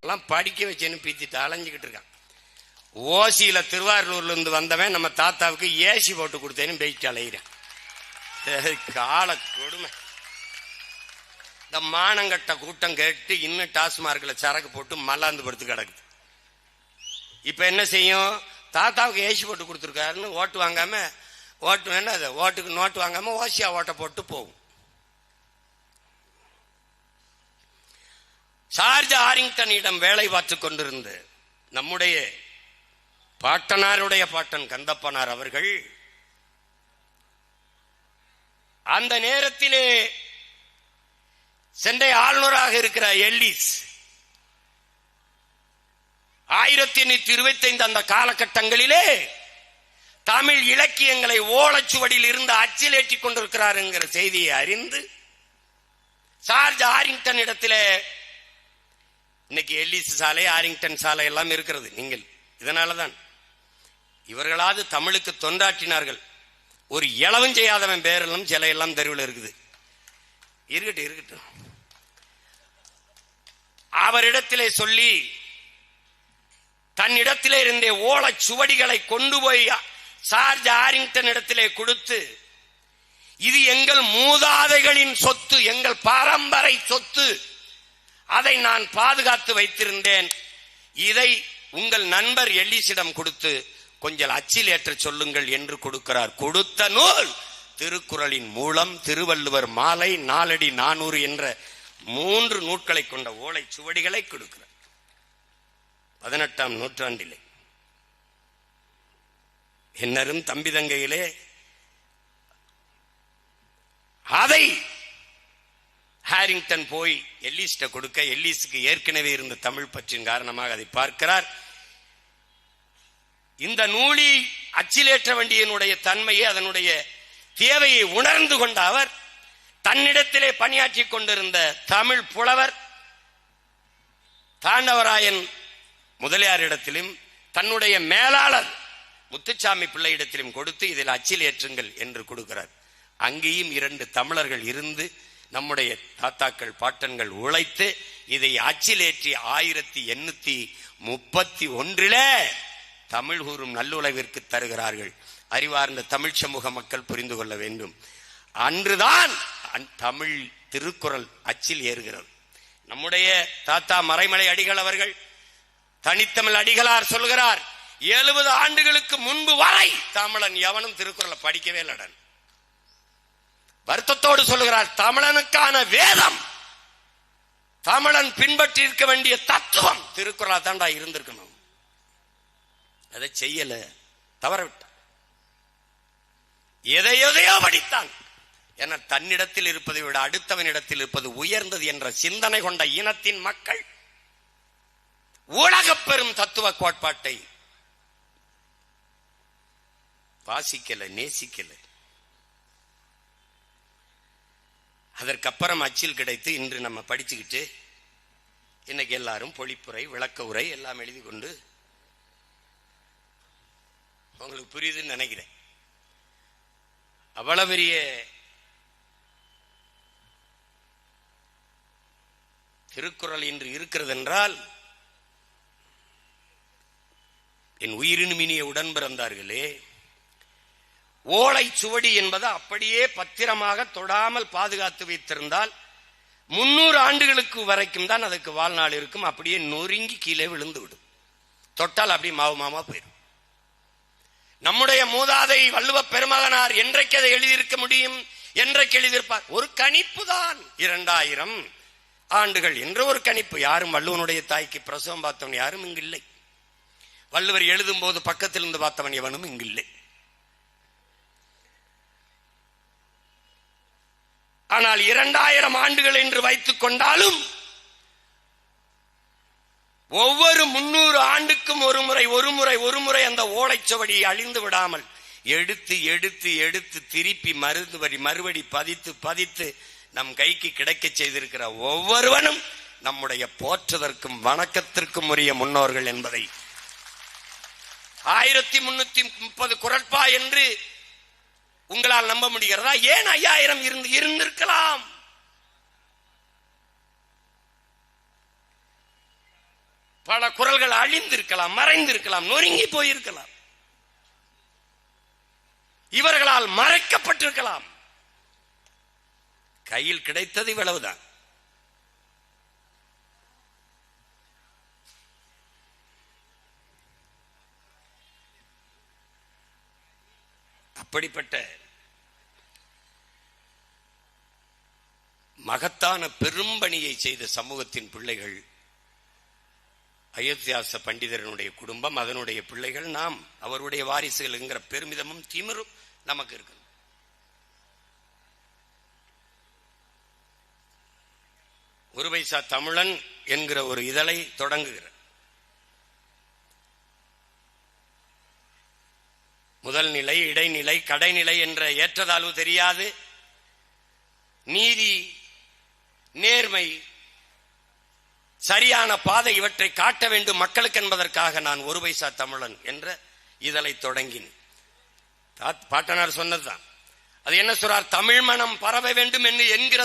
எல்லாம் படிக்க வச்சேன்னு பீத்திட்டு அலைஞ்சுக்கிட்டு இருக்கான். ஓசியில திருவாரூர்ல இருந்து வந்தவன் நம்ம தாத்தாவுக்கு ஏசி போட்டு கொடுத்தேன்னு பேசிட்டு அலைகிறேன். கால கொடுமை. இந்த மானங்கட்ட கூட்டம் கேட்டு இன்னும் டாஸ்மார்க்ல சரக்கு போட்டு மல்லாந்து படுத்து கிடக்குது. இப்ப என்ன செய்யும்? தாத்தாவுக்கு ஏசி போட்டு கொடுத்துருக்காருன்னு ஓட்டு வாங்காம, ஓட்டு வேணா அது ஓட்டுக்கு நோட்டு வாங்காம ஓசியா ஓட்ட போட்டு போகும். ஜார்ஜ் ஆரிங்டனிடம் வேலை பார்த்து கொண்டிருந்த நம்முடைய பாட்டனாருடைய பாட்டன் கந்தப்பனார் அவர்கள் அந்த நேரத்திலே சென்னை ஆளுநராக இருக்கிற எல்லிஸ் 1825 அந்த காலகட்டங்களிலே தமிழ் இலக்கியங்களை ஓலைச்சுவடியில் இருந்து அச்சில் ஏற்றிக் கொண்டிருக்கிறார் என்கிற செய்தியை அறிந்து ஜார்ஜ் ஆரிங்டன் இடத்திலே, இன்னைக்கு எல்லிஸ் சாலை, ஆரிங்டன் சாலை எல்லாம் இருக்கிறது. நீங்கள் இதனாலதான் இவர்களாவது தமிழுக்கு தொண்டாற்றினார்கள். ஒரு இளவும் செய்யாதவன் பேரெல்லாம் சில எல்லாம் தெருவில் இருக்குது. இருக்கட்டும். அவரிடத்திலே சொல்லி தன்னிடத்திலே இருந்த ஓலைச்சுவடிகளை கொண்டு போய் ஜார்ஜ் ஆரிங்டன் இடத்திலே கொடுத்து, இது எங்கள் மூதாதைகளின் சொத்து, எங்கள் பாரம்பரை சொத்து, அதை நான் பாதுகாத்து வைத்திருந்தேன், இதை உங்கள் நண்பர் எல்லிஸிடம் கொடுத்து கொஞ்சம் அச்சில் ஏற்ற சொல்லுங்கள் என்று கொடுக்கிறார். கொடுத்த நூல் திருக்குறளின் மூலம், திருவள்ளுவர் மாலை, நாலடி 400 என்ற 3 நூல்களை கொண்ட ஓலை சுவடிகளை கொடுக்கிறார். 18ஆம் நூற்றாண்டிலே என்னரும் தம்பி தங்கையிலே அதை ஹாரிங்டன் போய் எல்லிஸ்ட கொடுக்க, எல்லிஸுக்கு ஏற்கனவே இருந்த தமிழ் பற்றின் காரணமாக அதை பார்க்கிறார். இந்த நூலி அச்சிலேற்ற வேண்டியனுடைய தன்மையை, அதனுடைய தேவையை உணர்ந்து கொண்ட அவர் தன்னிடத்திலே பணியாற்றி கொண்டிருந்த தமிழ் புலவர் தாண்டவராயன் முதலியாரிடத்திலும் தன்னுடைய மேலாளர் முத்துச்சாமி பிள்ளையிடத்திலும் கொடுத்து இதில் அச்சில் ஏற்றுங்கள் என்று கொடுக்கிறார். அங்கேயும் 2 தமிழர்கள் இருந்து நம்முடைய தாத்தாக்கள் பாட்டன்கள் உழைத்து இதை அச்சிலேற்றி 1831 தமிழ் கூறும் நல்லுலகிற்கு தருகிறார்கள். அறிவார்ந்த தமிழ் சமூக மக்கள் புரிந்து கொள்ள வேண்டும். அன்றுதான் தமிழ் திருக்குறள் அச்சில் ஏறுகிறது. நம்முடைய தாத்தா மறைமலை அடிகள் அவர்கள் தனித்தமிழ் அடிகளார் சொல்கிறார், 70 ஆண்டுகளுக்கு முன்பு வரை தமிழன் எவனும் திருக்குறளை படிக்கவே இல்லடன். வருத்தத்தோடு சொல்லுகிறார், தமிழனுக்கான வேதம், தமிழன் பின்பற்றி இருக்க வேண்டிய தத்துவம் திருக்குறளா தாண்டா இருந்திருக்கணும். அதை செய்யல, தவற விட்டான். எதையோ படித்தான். என தன்னிடத்தில் இருப்பதை விட அடுத்தவனிடத்தில் இருப்பது உயர்ந்தது என்ற சிந்தனை கொண்ட இனத்தின் மக்கள் உலக பெரும் தத்துவ கோட்பாட்டை வாசிக்கல, நேசிக்கல. அதற்கப்புறம் அச்சில் கிடைத்து இன்று நம்ம படிச்சுக்கிட்டு இன்னைக்கு எல்லாரும் பொழிப்புரை, விளக்க உரை எல்லாம் எழுதி கொண்டு, உங்களுக்கு புரியுதுன்னு நினைக்கிறேன். அவ்வளவு பெரிய திருக்குறள் இன்று இருக்கிறது என்றால் என் உயிரினும் இனிய உடன் பிறந்தார்களே, ஓலை சுவடி என்பது அப்படியே பத்திரமாக தொடாமல் பாதுகாத்து வைத்திருந்தால் 300 ஆண்டுகளுக்கு வரைக்கும் தான் அதுக்கு வாழ்நாள் இருக்கும். அப்படியே நொறுங்கி கீழே விழுந்து விடும். தொட்டால் அப்படி மாவுமாமா போயிடும். நம்முடைய மூதாதை வள்ளுவ பெருமகனார் என்றைக்கு அதை எழுதியிருக்க முடியும்? என்றைக்கு எழுதியிருப்பார்? ஒரு கணிப்பு தான், 2000 ஆண்டுகள் என்ற ஒரு கணிப்பு. யாரும் வள்ளுவனுடைய தாய்க்கு பிரசவம் பார்த்தவன் யாரும் இங்கு இல்லை. வள்ளுவர் எழுதும் போது பக்கத்தில் இருந்து பார்த்தவன் எவனும் இங்கு இல்லை. ஆனால் 2000 ஆண்டுகள் என்று வைத்துக் கொண்டாலும் ஒவ்வொரு 300 ஆண்டுக்கும் ஒரு முறை அந்த ஓலைச்சுவடி அழிந்து விடாமல் எடுத்து எடுத்து எடுத்து திருப்பி மறுபடி பதித்து நம் கைக்கு கிடைக்க செய்திருக்கிற ஒவ்வொருவனும் நம்முடைய போற்றுதற்கும் வணக்கத்திற்கும் உரிய முன்னோர்கள் என்பதை 1330 குறட்பா என்று உங்களால் நம்ப முடிகிறதா? ஏன் 5000 இருந்திருக்கலாம். பல குரல்கள் அழிந்திருக்கலாம், மறைந்திருக்கலாம், நொறுங்கி போயிருக்கலாம், இவர்களால் மறைக்கப்பட்டிருக்கலாம். கையில் கிடைத்தது இவ்வளவுதான். அப்படிப்பட்ட மகத்தான பெரும்பணியை செய்த சமூகத்தின் பிள்ளைகள் அயோத்தியாச பண்டிதரனுடைய குடும்பம், அதனுடைய பிள்ளைகள், நாம் அவருடைய வாரிசுகள் என்கிற பெருமிதமும் திமிரும் நமக்கு இருக்கு. ஒரு பைசா தமிழன் என்கிற ஒரு இதழை தொடங்குகிறார். முதல் நிலை, இடைநிலை, கடைநிலை என்ற ஏற்றதாழ்வு தெரியாது. நீதி, நேர்மை, சரியான பாதை இவற்றை காட்ட வேண்டும் மக்களுக்கு என்பதற்காக நான் ஒரு பைசா தமிழன் என்ற இதழை தொடங்கினேன். பாட்டனார் சொன்னதுதான். அது என்ன சொல்றார்? தமிழ் மனம் பரவ வேண்டும் என்று எண்ணுகிற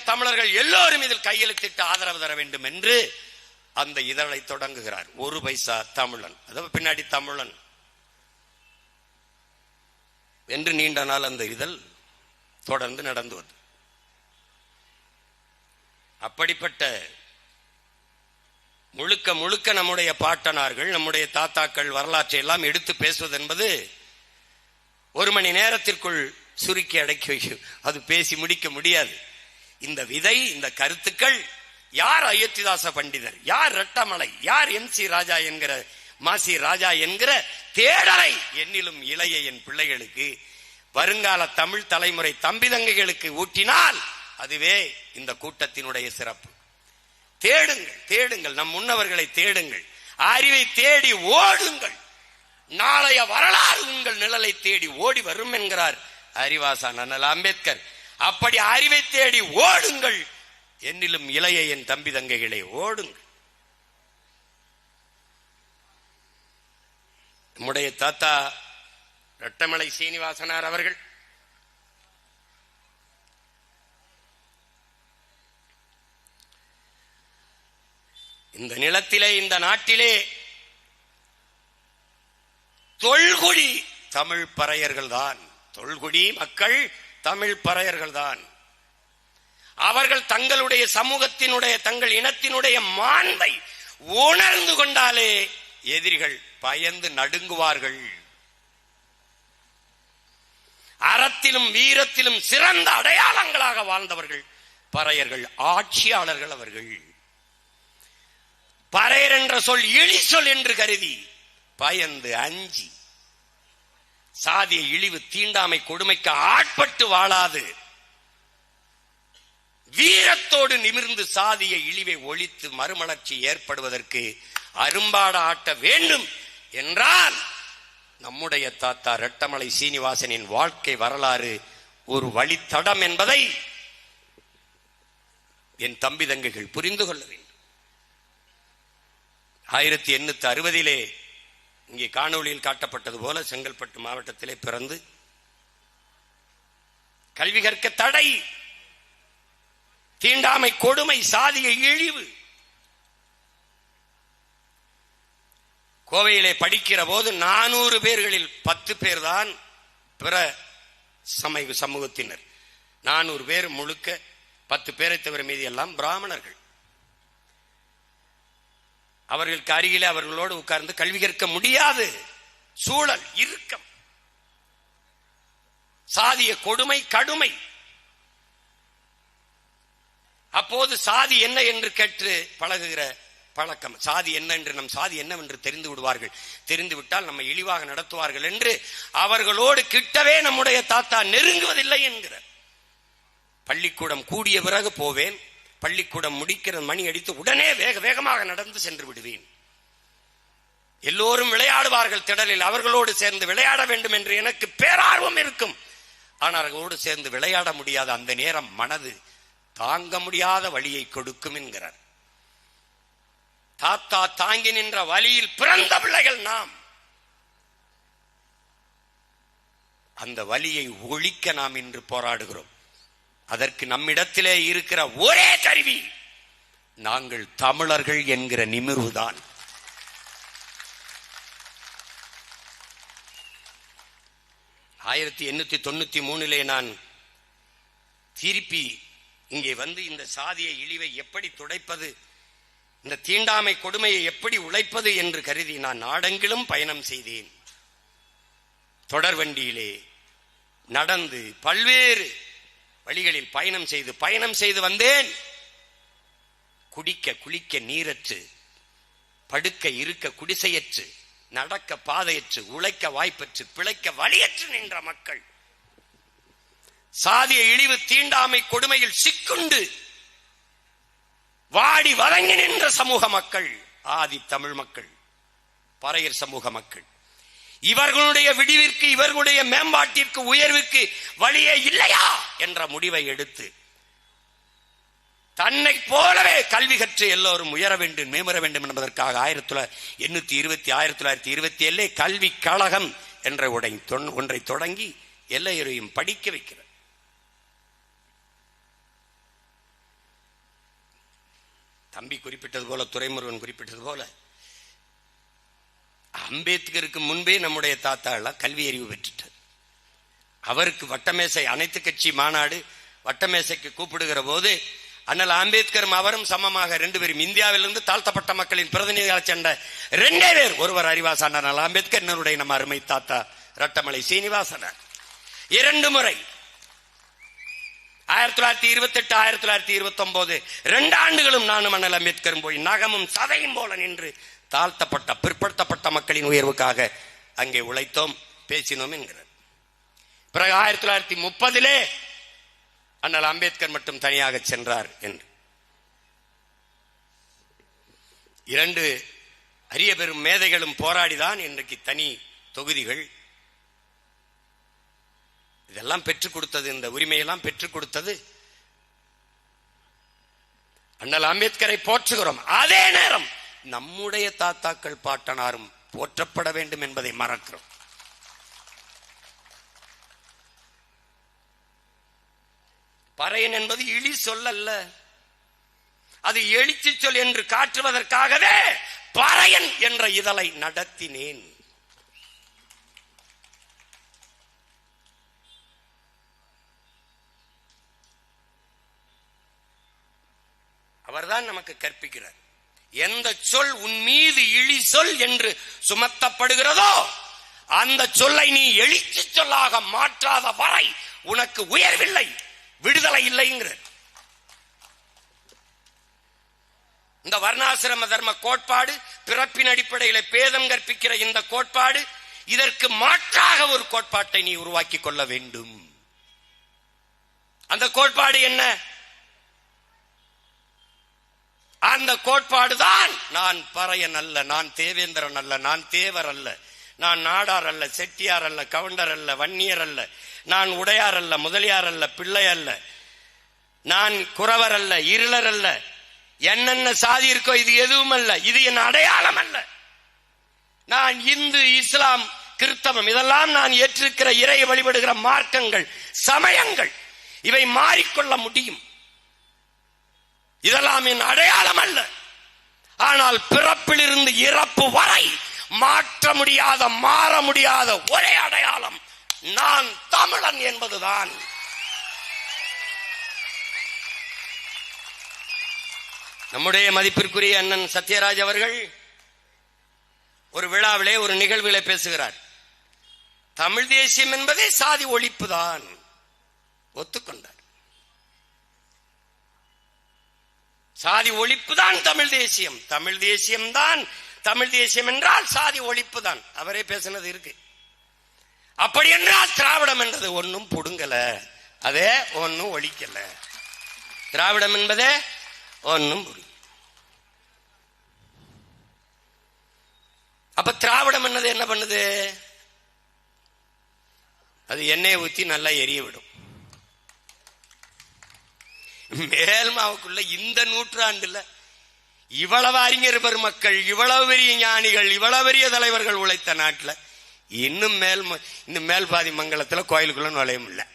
தமிழர்கள் எல்லோரும் இதில் கையெழுத்திட்டு ஆதரவு தர வேண்டும் என்று அந்த இதழை தொடங்குகிறார். ஒரு பைசா தமிழன், அதாவது பின்னாடி தமிழன் என்று நீண்ட நாள் அந்த இதழ் தொடர்ந்து நடந்து வந்து, அப்படிப்பட்ட முழுக்க முழுக்க நம்முடைய பாட்டனார்கள், நம்முடைய தாத்தாக்கள் வரலாற்றை எல்லாம் எடுத்து பேசுவது என்பது ஒரு மணி நேரத்திற்குள் சுருக்கி அடக்கி வைக்கும். அது பேசி முடிக்க முடியாது. இந்த விதை, இந்த கருத்துக்கள், யார் அயோத்திதாச பண்டிதர், யார் ரெட்டமலை, யார் MC ராஜா என்கிற மாசி ராஜா என்கிற தேடலை என்னிலும் இளைய என் பிள்ளைகளுக்கு, வருங்கால தமிழ் தலைமுறை தம்பி தங்கைகளுக்கு ஊட்டினால் அதுவே இந்த கூட்டத்தினுடைய சிறப்பு. தேடுங்கள், தேடுங்கள், நம் முன்னவர்களை தேடுங்கள், அறிவை தேடி ஓடுங்கள், நாளைய வரலாறு உங்கள் நிழலை தேடி ஓடி வரும் என்கிறார் அறிவாசான் அண்ணல் அம்பேத்கர். அப்படி அறிவை தேடி ஓடுங்கள், என்னிலும் இளைய என் தம்பி தங்கைகளை ஓடுங்கள். நம்முடைய தாத்தா ரெட்டமலை சீனிவாசனார் அவர்கள் இந்த நிலத்திலே, இந்த நாட்டிலே தொல்குடி தமிழ் பறையர்கள் தான். தொல்குடி மக்கள் தமிழ் பறையர்கள் தான். அவர்கள் தங்களுடைய சமூகத்தினுடைய, தங்கள் இனத்தினுடைய மாண்பை உணர்ந்து கொண்டாலே எதிரிகள் பயந்து நடுங்குவார்கள். அறத்திலும் வீரத்திலும் சிறந்த அடையாளங்களாக வாழ்ந்தவர்கள் பறையர்கள், ஆட்சியாளர்கள் அவர்கள். பறையர் என்ற சொல் இழி சொல் என்று கருதி பயந்து அஞ்சி சாதிய இழிவு, தீண்டாமை, கொடுமைக்கு ஆட்பட்டு வாழாது வீரத்தோடு நிமிர்ந்து சாதிய இழிவை ஒழித்து மறுமலர்ச்சி ஏற்படுவதற்கு அரும்பாட ஆட்ட வேண்டும் என்றால் நம்முடைய தாத்தா ரெட்டமலை சீனிவாசனின் வாழ்க்கை வரலாறு ஒரு வழித்தடம் என்பதை என் தம்பி தங்கைகள் புரிந்து கொள்ள வேண்டும். 1860 இங்கே காணொளியில் காட்டப்பட்டது போல செங்கல்பட்டு மாவட்டத்திலே பிறந்து கல்வி கற்க தடை, தீண்டாமை, கொடுமை, சாதிய இழிவு. கோவையிலே படிக்கிற போது 400 பேர்களில் 10 பேர் தான் பிற சமூகத்தினர். 400 பேர் முழுக்க 10 பேரை தவிர மீதி எல்லாம் பிராமணர்கள். அவர்களுக்கு அருகிலே அவர்களோடு உட்கார்ந்து கல்வி கற்க முடியாது சூழல், இறுக்கம், சாதிய கொடுமை, கடுமை. அப்போது சாதி என்ன என்று கேட்டு பழகுகிற பழக்கம், சாதி என்ன என்று, நம் சாதி என்னவென்று தெரிந்து விடுவார்கள், தெரிந்து விட்டால் நம்ம இழிவாக நடத்துவார்கள் என்று அவர்களோடு கிட்டவே நம்முடைய தாத்தா நெருங்குவதில்லை என்கிற. பள்ளிக்கூடம் கூடிய பிறகு போவேன், பள்ளிக்கூடம் முடிக்கிற மணி அடித்து உடனே வேக வேகமாக நடந்து சென்று விடுவேன். எல்லோரும் விளையாடுவார்கள் திடலில், அவர்களோடு சேர்ந்து விளையாட வேண்டும் என்று எனக்கு பேரார்வம் இருக்கும். ஆனால் அவர்களோடு சேர்ந்து விளையாட முடியாத அந்த நேரம் மனது தாங்க முடியாத வலியை கொடுக்கும் என்கிறார். தாத்தா தாங்கி நின்ற வலியில் பிறந்த பிள்ளைகள் நாம். அந்த வலியை ஒழிக்க நாம் இன்று போராடுகிறோம். அதற்கு நம்மிடத்திலே இருக்கிற ஒரே கருவி நாங்கள் தமிழர்கள் என்கிற நிமிர்வுதான். ஆயிரத்தி 1893 நான் திருப்பி இங்கே வந்து இந்த சாதிய இழிவை எப்படி துடைப்பது, இந்த தீண்டாமை கொடுமையை எப்படி உழைப்பது என்று கருதி நான் நாடெங்கிலும் பயணம் செய்தேன். தொடர்வண்டியிலே நடந்து பல்வேறு வழிகளில் பயணம் செய்து வந்தேன். குடிக்க குளிக்க நீரற்று, படுக்க இருக்க குடிசையற்று, நடக்க பாதையற்று, உழைக்க வாய்ப்பற்று, பிழைக்க வழியற்று நின்ற மக்கள், சாதிய இழிவு தீண்டாமை கொடுமையில் சிக்குண்டு வாடி வதங்கி நின்ற சமூக மக்கள், ஆதி தமிழ் மக்கள், பறையர் சமூக மக்கள், இவர்களுடைய விடிவிற்கு, இவர்களுடைய மேம்பாட்டிற்கு, உயர்விற்கு வழியே இல்லையா என்ற முடிவை எடுத்து தன்னை போலவே கல்வி கற்று எல்லோரும் உயர வேண்டும், மேம்பட வேண்டும் என்பதற்காக 1927 கல்வி கழகம் என்ற ஒன்றை தொடங்கி எல்லையரையும் படிக்க வைக்கிறார். தம்பி குறிப்பிட்டது போல, துரைமுருகன் குறிப்பிட்டது போல, அம்பேத்கருக்கு முன்பே நம்முடைய தாத்தா எல்லாம் கல்வி அறிவு பெற்றுட்டார். அவருக்கு வட்டமேசை, அனைத்து கட்சி மாநாடு வட்டமேசைக்கு கூப்பிடுகிற போது அண்ணல் அம்பேத்கரும் அவரும் சமமாக 2 பேரும் இந்தியாவிலிருந்து தாழ்த்தப்பட்ட மக்களின் பிரதிநிதிகளை சென்ற 2 பேர். ஒருவர் அறிவாசான அண்ணல் அம்பேத்கர், இன்னொருடைய நம்ம அருமை தாத்தா ரட்டமலை சீனிவாசனார். 2 முறை 1928 1929 2 ஆண்டுகளும் நானும் அண்ணல் அம்பேத்கரும் போய் நகமும் சதையும் போல நின்று தாழ்த்தப்பட்ட பிற்படுத்தப்பட்ட மக்களின் உயர்வுக்காக அங்கே உழைத்தோம், பேசினோம் என்கிறார். பிறகு 1930 அண்ணல் அம்பேத்கர் மட்டும் தனியாக சென்றார் என்று 2 அரிய பெரும் மேதைகளும் போராடிதான் இன்றைக்கு தனி தொகுதிகள் இதெல்லாம் பெற்றுக் கொடுத்தது. இந்த உரிமையெல்லாம் பெற்றுக் கொடுத்தது அண்ணல் அம்பேத்கரை போற்றுகிறோம். அதே நேரம் நம்முடைய தாத்தாக்கள் பாட்டனாரும் போற்றப்பட வேண்டும் என்பதை மறக்கிறோம். பறையன் என்பது இழி சொல் அல்ல, அது எழுச்சி சொல் என்று காட்டுவதற்காகவே பறையன் என்ற இதழை நடத்தினேன். அவர்தான் நமக்கு கற்பிக்கிறார். எந்த சொல் உன் மீது இழி சொல் என்று சுமத்தப்படுகிறதோ அந்த சொல்லை நீ எழுச்சி சொல்லாக மாற்றாத வரை உனக்கு உயர்வில்லை, விடுதலை இல்லைங்கிற இந்த வர்ணாசிரம தர்ம கோட்பாடு, பிறப்பின் அடிப்படையில் பேதம் கற்பிக்கிற இந்த கோட்பாடு, இதற்கு மாற்றாக ஒரு கோட்பாட்டை நீ உருவாக்கி கொள்ள வேண்டும். அந்த கோட்பாடு என்ன? அந்த கோட்பாடுதான் நான் பறையன் அல்ல, நான் தேவேந்திரன் அல்ல, நான் தேவர் அல்ல, நான் நாடார் அல்ல, செட்டியார் அல்ல, கவுண்டர் அல்ல, வன்னியர் அல்ல, நான் உடையார் அல்ல, முதலியார் அல்ல, பிள்ளை அல்ல, நான் குறவர் அல்ல, இருளர் அல்ல, என்னென்ன சாதி இருக்கோ இது எதுவும் அல்ல, இது என் அடையாளம் அல்ல. நான் இந்து, இஸ்லாம், கிறிஸ்தவம் இதெல்லாம் நான் ஏற்றிருக்கிற இறை வழிபடுகிற மார்க்கங்கள், சமயங்கள், இவை மாறிக்கொள்ள முடியும். இதெல்லாம் என் அடையாளம் அல்ல. ஆனால் பிறப்பிலிருந்து இறப்பு வரை மாற்ற முடியாத, மாற முடியாத ஒரே அடையாளம் நான் தமிழன் என்பதுதான். நம்முடைய மதிப்பிற்குரிய அண்ணன் சத்யராஜ் அவர்கள் ஒரு விழாவிலே, ஒரு நிகழ்விலே பேசுகிறார். தமிழ் தேசியம் என்பதே சாதி ஒழிப்பு தான் ஒத்துக்கொண்டார். சாதி ஒழிப்பு தான் தமிழ் தேசியம், தமிழ் தேசியம் தான், தமிழ் தேசியம் என்றால் சாதி ஒழிப்பு தான். அவரே பேசினது இருக்கு. அப்படி என்றால் திராவிடம் என்றது ஒன்னும் புடுங்கல, அதே ஒன்னும் ஒழிக்கல. திராவிடம் என்பதே ஒன்னும் புடுங்க. அப்ப திராவிடம் என்னது என்ன பண்ணுது? அது எண்ணெயை ஊத்தி நல்லா எரிய விடும். மேல்மாவுக்குள்ள இந்த நூற்றாண்டுல இவ்வளவு அறிஞர் பெருமக்கள், இவ்வளவு பெரிய ஞானிகள், இவ்வளவு பெரிய தலைவர்கள் உழைத்த நாட்டில் இன்னும் மேல் பாதி மங்கலத்தில் கோயிலுக்குள்ள நுழைய முடியல.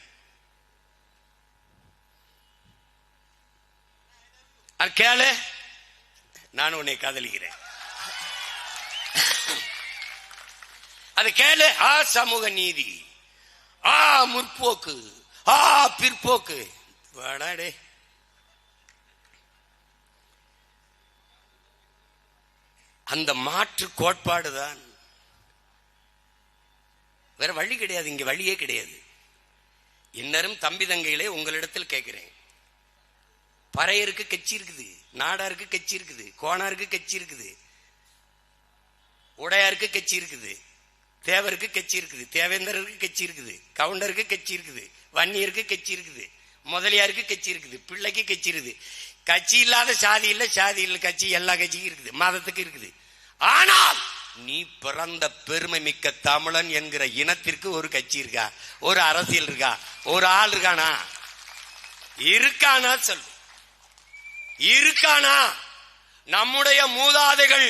கேளு, நான் உன்னை காதலிக்கிறேன். அது கேளு. சமூக நீதி, முற்போக்கு, பிற்போக்கு. வாடாடே, அந்த மாற்று கோட்பாடுதான். வேற வழி கிடையாது, இங்க வழியே கிடையாது. இன்னரும் தம்பி தங்கைகளே, உங்களிடத்தில் கேட்கிறேன். பறையருக்கு கட்சி இருக்குது, நாடாருக்கு கட்சி இருக்குது, கோணாருக்கு கட்சி இருக்குது, உடையாருக்கு கட்சி இருக்குது, தேவருக்கு கட்சி இருக்குது, தேவேந்தருக்கு கட்சி இருக்குது, கவுண்டருக்கு கட்சி இருக்குது, வன்னியருக்கு கட்சி இருக்குது, முதலியாருக்கு கட்சி இருக்குது, பிள்ளைக்கு கட்சி இருக்குது. கட்சி இல்லாத சாதி இல்ல, சாதி இல்ல கட்சி எல்லா கட்சிக்கும் இருக்குது, மதத்துக்கு இருக்குது. ஆனால் நீ பிறந்த பெருமை மிக்க தமிழன் என்கிற இனத்திற்கு ஒரு கட்சி இருக்கா? ஒரு அரசியல் இருக்கா? ஒரு ஆள் இருக்கானா? இருக்கானா? சொல்லு, இருக்கானா? நம்முடைய மூதாதைகள்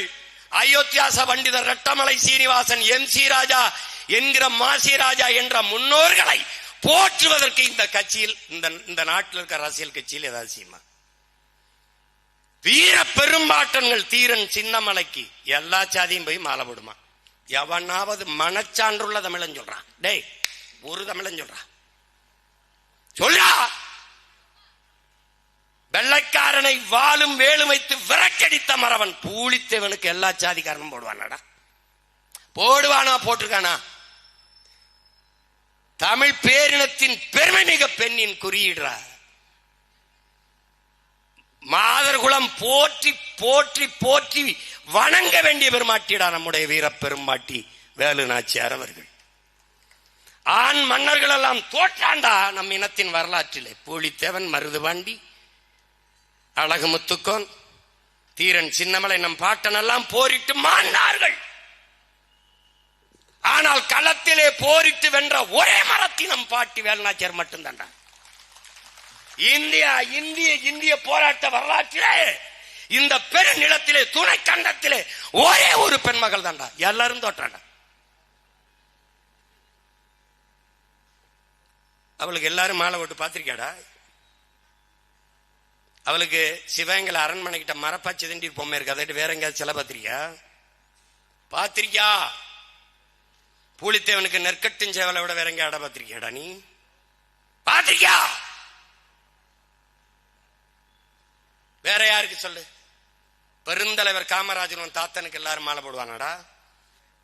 அயோத்தியாச பண்டிதர் ரெட்டமலை சீனிவாசன், MC ராஜா என்கிற மாசி ராஜா என்ற முன்னோர்களை போற்றுவதற்கு இந்த கட்சியில், இந்த நாட்டில் இருக்கிற அரசியல் கட்சியில் ஏதாவது செய்யுமா? வீர பெரும்பாட்டன்கள் தீரன் சின்னமலைக்கு எல்லா சாதியும் போய் மாலை போடுமா? எவனாவது மனச்சான்றுள்ள தமிழன் சொல்றான்? டேய், ஒரு தமிழன் சொல்றான்? சொல்றா. வெள்ளைக்காரனை வாளும் வேலும் வைத்து விரக்கடித்த மறவன் பூலித்தேவனுக்கு எல்லா சாதிக்காரனும் போடுவானாடா? போடுவானா? போட்டிருக்கானா? தமிழ் பேரினத்தின் பெருமை மிக பெண்ணின் குறியீடுறா. மாதர்குலம் போற்றி போற்றி போற்றி வணங்க வேண்டிய பெருமாட்டிடா நம்முடைய வீர பெருமாட்டி வேலு நாச்சியார் அவர்கள். ஆண் மன்னர்கள் எல்லாம் தோற்றாண்டா நம் இனத்தின் வரலாற்றிலே. பூலித்தேவன், மருதுபாண்டி, அழகு முத்துக்கோன், தீரன் சின்னமலை, நம் பாட்டன் எல்லாம் போரிட்டு மாண்டார்கள். ஆனால் களத்திலே போரிட்டு வென்ற ஒரே மரத்தினம் பாட்டி வேலுநாச்சியார் மட்டும்தான்டா. இந்திய போராட்ட வரலாற்றிலே, இந்த பெருநிலத்திலே, துணை கண்டத்திலே ஒரே ஒரு பெண்மகள் தான்டா. எல்லாரும் தோற்றாண்டா. அவளுக்கு எல்லாரும் மாலை போட்டு பாத்திருக்கியாடா? அவளுக்கு சிவகங்கை அரண்மனை கிட்ட மரப்பாச்சி திண்டி பொம்மை இருக்கு, அதை வேற எங்கேயாவது சில பாத்திரிக்கா? பாத்திரிக்கா? பூலித்தேவனுக்கு நெற்கட்டும் சேவலை விட வேற எங்கேயாடா பாத்திரிக்கியாடா நீ? பாத்திரிக்கா? வேற யாருக்கு சொல்லு? பெருந்தலைவர் காமராஜன் தாத்தனுக்கு எல்லாரும் மாலை போடுவானாடா?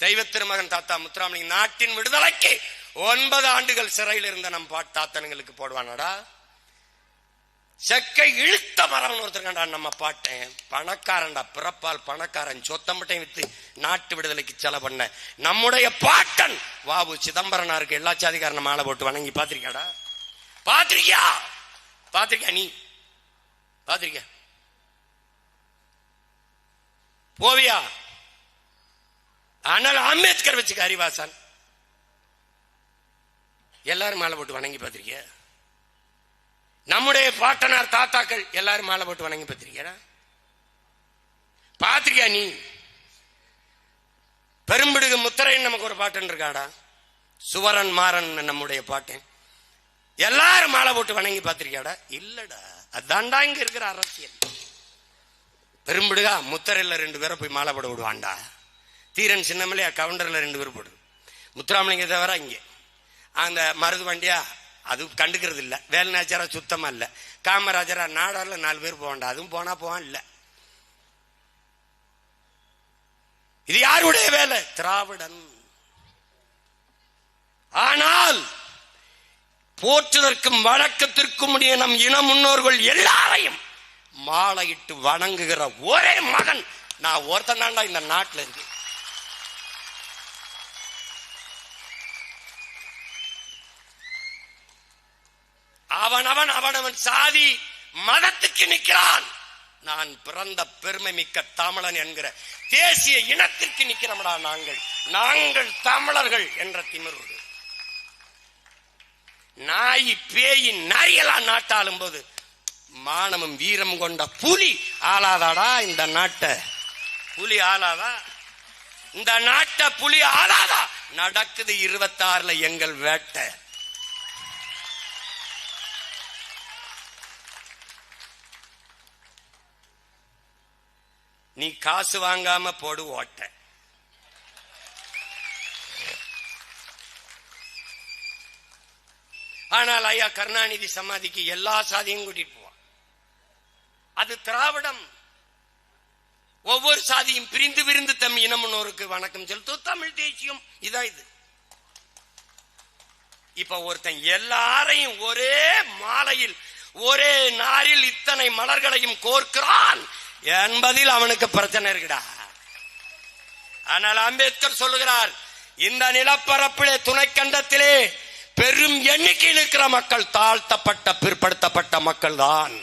தெய்வ திருமகன் தாத்தா முத்துராமலிங்க நாட்டின் விடுதலைக்கு 9 ஆண்டுகள் சிறையில் இருந்த நம் தாத்தனுங்களுக்கு போடுவானாடா? செக்கை இழுத்த மரம் ஒருத்தருக்கா நம்ம பாட்டேன். பணக்காரன்டா, பிறப்பால் பணக்காரன், சொத்தம்பட்டையும் வித்து நாட்டு விடுதலைக்கு செலவு பண்ண நம்முடைய பாட்டன் வாவு சிதம்பரனாருக்கு எல்லா சாதிக்காரன மாலை போட்டு வணங்கி பாத்திருக்கியாடா? பாத்திருக்கியா? பாத்திருக்கியா? நீ பாத்திருக்கியா? போவியா? ஆனால் அம்பேத்கர் வச்சுக்க, அறிவாசன் எல்லாரும் மாலை போட்டு வணங்கி பார்த்திருக்கிய? நம்முடைய பாட்டனார் தாத்தாக்கள் எல்லாரும் மாலை போட்டு வணங்கி பார்த்திருக்கியா? பாத்திருக்கியா நீ? பெரும்பிடுகு முத்தரைன்னு நமக்கு ஒரு பாட்டன் இருக்காடா, சுவரன் மாறன் நம்முடைய பாட்டன். எல்லாரும் மாலை போட்டு வணங்கி பார்த்திருக்கியாடா? இல்லடா. அதான்டா இங்க இருக்கிற அரசியல். பெரும்பிடுகா முத்தரையில் 2 பேரை போய் மாலை போட விடுவான்டா. தீரன் சின்னமலையா கவுண்டர்ல 2 பேர் போடு. முத்துராமலிங்க தவிர இங்க அந்த மருது வண்டியா அது கண்டுக்கிறது இல்ல. வேலுநாச்சியாரா சுத்தமா இல்ல. காமராஜரா நாடார்ல 4 பேர் போவான்டா, அதுவும் போனா போவான் இல்ல. இது யாருடைய வேலை? திராவிடன். ஆனால் போற்றுதற்கும் வழக்கத்திற்கும் உடைய நம் இன முன்னோர்கள் எல்லாரையும் மாலையிட்டு வணங்குகிற ஒரே மகன் நான் ஒருத்தன் தான்டா இந்த நாட்டில் இருக்கு. அவனவன் சாதி மதத்துக்கு நிற்கிறான். நான் பிறந்த பெருமை மிக்க தமிழன் என்கிற தேசிய இனத்திற்கு நிற்கிறோம்டா. நாங்கள் தமிழர்கள் என்ற திமிரோடு நாய் பேய் நரியெல்லாம் நாட்டாளும் போது மானமும் வீரம் கொண்ட புலி ஆளாதாடா இந்த நாட்டை? புலி ஆளாதா? இந்த நாட்டை புலி ஆளாதா? நடக்குது 26ல எங்கள் வேட்டை. நீ காசு வாங்காம போடு ஓட்ட. ஆனால் ஐயா கருணாநிதி சமாதிக்கு எல்லா சாதியும் கூட்டிட்டு போவான். அது திராவிடம். ஒவ்வொரு சாதியும் பிரிந்து பிரிந்து தம் இனமுன்னோருக்கு வணக்கம் செலுத்தும் தமிழ் தேசியம். இதான் இது. இப்ப ஒருத்தன் எல்லாரையும் ஒரே மாலையில் ஒரே நாரில் இத்தனை மலர்களையும் கோர்க்கிறான் என்பதில் அவனுக்கு பிரச்சனை இருக்குடா. ஆனால் அம்பேத்கர் சொல்லுகிறார், இந்த நிலப்பரப்பிலே துணைக்கண்டத்திலே பெரும் எண்ணிக்கையில் இருக்கிற மக்கள் தாழ்த்தப்பட்ட பிற்படுத்தப்பட்ட மக்கள் தான்.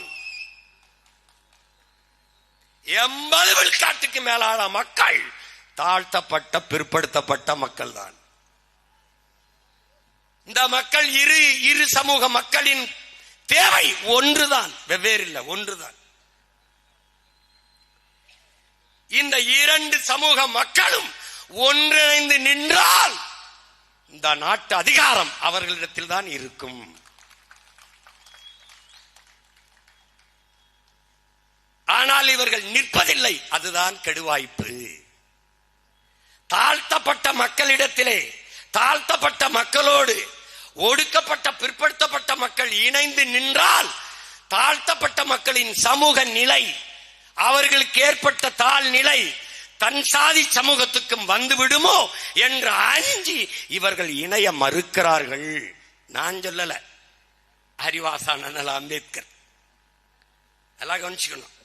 80 விழுக்காட்டுக்கு மேலான மக்கள் தாழ்த்தப்பட்ட பிற்படுத்தப்பட்ட மக்கள் தான். இந்த மக்கள் இரு சமூக மக்களின் தேவை ஒன்றுதான், வெவ்வேறு இல்லை, ஒன்றுதான். இந்த இரண்டு சமூக மக்களும் ஒன்றிணைந்து நின்றால் இந்த நாட்டு அதிகாரம் அவர்களிடத்தில் தான் இருக்கும். ஆனால் இவர்கள் நிற்பதில்லை. அதுதான் கெடுவாய்ப்பு. தாழ்த்தப்பட்ட மக்களிடத்திலே தாழ்த்தப்பட்ட மக்களோடு ஒடுக்கப்பட்ட பிற்படுத்தப்பட்ட மக்கள் இணைந்து நின்றால் தாழ்த்தப்பட்ட மக்களின் சமூக நிலை, அவர்களுக்கு ஏற்பட்ட தாழ்நிலை தன் சாதி சமூகத்துக்கும் வந்து விடுமோ என்று அஞ்சி இவர்கள் இணைய மறுக்கிறார்கள். நான் சொல்லல, அறிவாசான அம்பேத்கர். எல்லாம் கவனிச்சுக்கணும்.